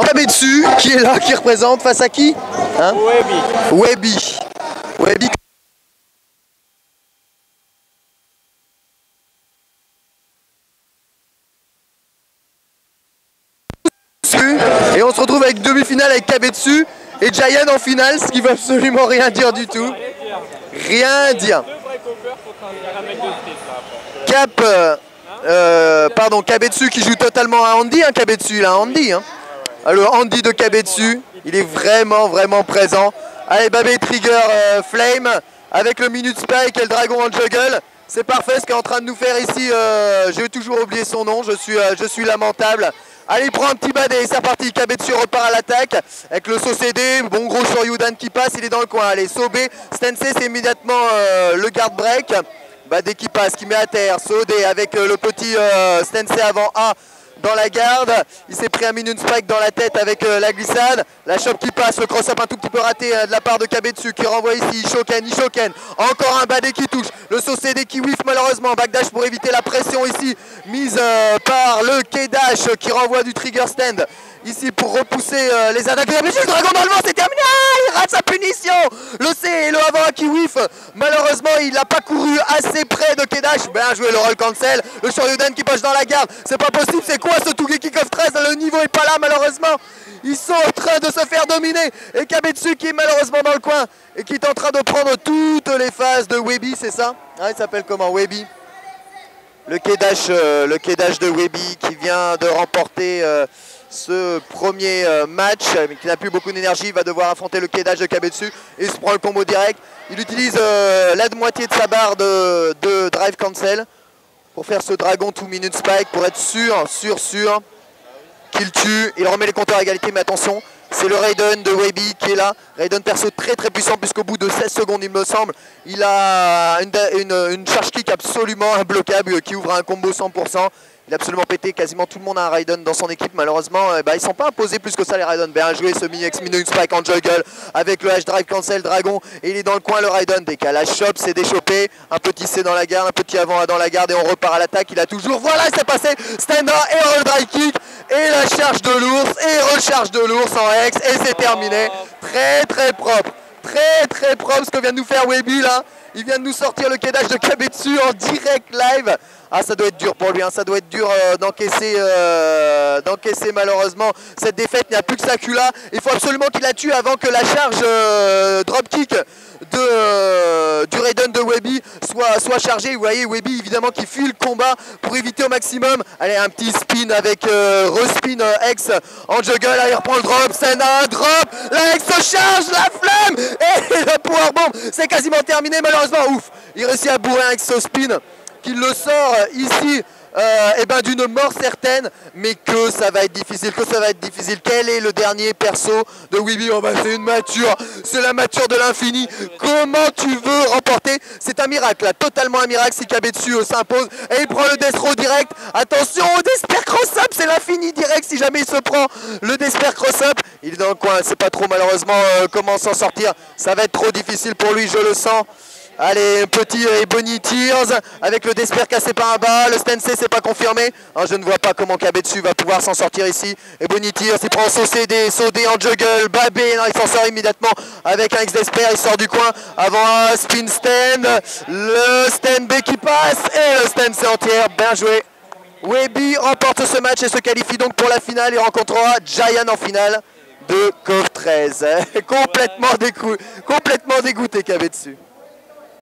Kabetsu qui est là, qui représente face à qui, hein? Webby. Webby. Et on se retrouve avec demi-finale avec Kabetsu et Giant en finale, ce qui veut absolument rien dire du tout. Rien dire. Kabetsu qui joue totalement à Andy, hein, Kabetsu, là, Andy. Hein. Le Andy de Kabetsu, il est vraiment présent. Allez, Babé Trigger Flame avec le Minute Spike et le Dragon en juggle. C'est parfait ce qu'est en train de nous faire ici. J'ai toujours oublié son nom, je suis lamentable. Allez, il prend un petit badé, c'est reparti, Kabetsu repart à l'attaque avec le saut CD, bon gros Shoryudan qui passe, il est dans le coin. Allez, Sobé, Stensei c'est immédiatement le guard break. Badé qui passe, qui met à terre, Sodé avec le petit Stensei avant A dans la garde. Il s'est pris un Minute Spike dans la tête avec la glissade. La chope qui passe, le cross-up un tout petit peu raté de la part de Kabetsu qui renvoie ici, Ishoken. Encore un badé qui touche, le saut CD qui whiff malheureusement. Backdash pour éviter la pression ici, mise par le K-Dash qui renvoie du trigger stand. Ici pour repousser les attaques. Le dragon dans le vent, c'est terminé. Ah, il rate sa punition. Le C et le avant qui whiff. Malheureusement, il n'a pas couru assez près de K-Dash. Bien joué, le roll cancel. Le Shoryudan qui passe dans la garde. C'est pas possible, c'est quoi ce Tougeki of 13? Le niveau est pas là malheureusement. Ils sont en train de se faire dominer. Et Kabetsu qui est malheureusement dans le coin et qui est en train de prendre toutes les phases de Webby, c'est ça? Ah, il s'appelle comment, Webby? Le K-Dash de Webby qui vient de remporter ce premier match, mais qui n'a plus beaucoup d'énergie. Il va devoir affronter le K-Dash de Kabetsu et il se prend le combo direct. Il utilise la moitié de sa barre de drive cancel pour faire ce dragon 2 minute spike pour être sûr qu'il tue. Il remet les compteurs à égalité, mais attention, c'est le Raiden de Webby qui est là. Raiden perso très puissant puisqu'au bout de 16 secondes il me semble, il a une charge kick absolument imbloquable qui ouvre un combo 100%. Il a absolument pété, quasiment tout le monde a un Raiden dans son équipe. Malheureusement, ils ne sont pas imposés plus que ça les Raiden. Bien joué ce Minute Spike en juggle avec le H-Drive Cancel Dragon. Et il est dans le coin le Raiden. Décalage shop, c'est déchopé. Un petit C dans la garde, un petit avant A dans la garde et on repart à l'attaque. Il a toujours, voilà, c'est passé. Stand-up et roll drive kick. Et la charge de l'ours et recharge de l'ours en X. Et c'est terminé. Très propre. Très propre ce que vient de nous faire Webby là. Il vient de nous sortir le K-Dash de Kabetsu en direct live. Ah, ça doit être dur pour lui, hein. Ça doit être dur d'encaisser malheureusement cette défaite. Il n'y a plus que Sakula. Il faut absolument qu'il la tue avant que la charge dropkick du Raiden de Webby soit chargée. Vous voyez Webby évidemment qui fuit le combat pour éviter au maximum. Allez, un petit spin avec respin X en juggle. Allez, il reprend le drop, c'est un drop. La X se charge, la flamme et le powerbomb. C'est quasiment terminé malheureusement. Ouf, il réussit à bourrer un X spin qui le sort ici d'une mort certaine, mais que ça va être difficile, Quel est le dernier perso de Webby? Oh bah c'est une mature, c'est la mature de l'infini. Comment tu veux remporter? C'est un miracle, là, totalement un miracle si Kabetsu s'impose. Et il prend le Death Row direct. Attention au Despair Cross-Up, c'est l'infini direct si jamais il se prend le Despair Cross-Up. Il est dans le coin, c'est pas trop malheureusement comment s'en sortir. Ça va être trop difficile pour lui, je le sens. Allez, petit Ebony Tears avec le Despair cassé par un bas. Le Stensei c'est pas confirmé. Alors, je ne vois pas comment Kabetsu va pouvoir s'en sortir ici. Ebony Tears, il prend son CD, Sodé en juggle. Babé, non, il s'en sort immédiatement avec un X Despair. Il sort du coin avant un spin stand. Le stand B qui passe et le Stensei entière. Bien joué. Webby remporte ce match et se qualifie donc pour la finale. Il rencontrera Giant en finale de KOF 13. Complètement dégoûté Kabetsu.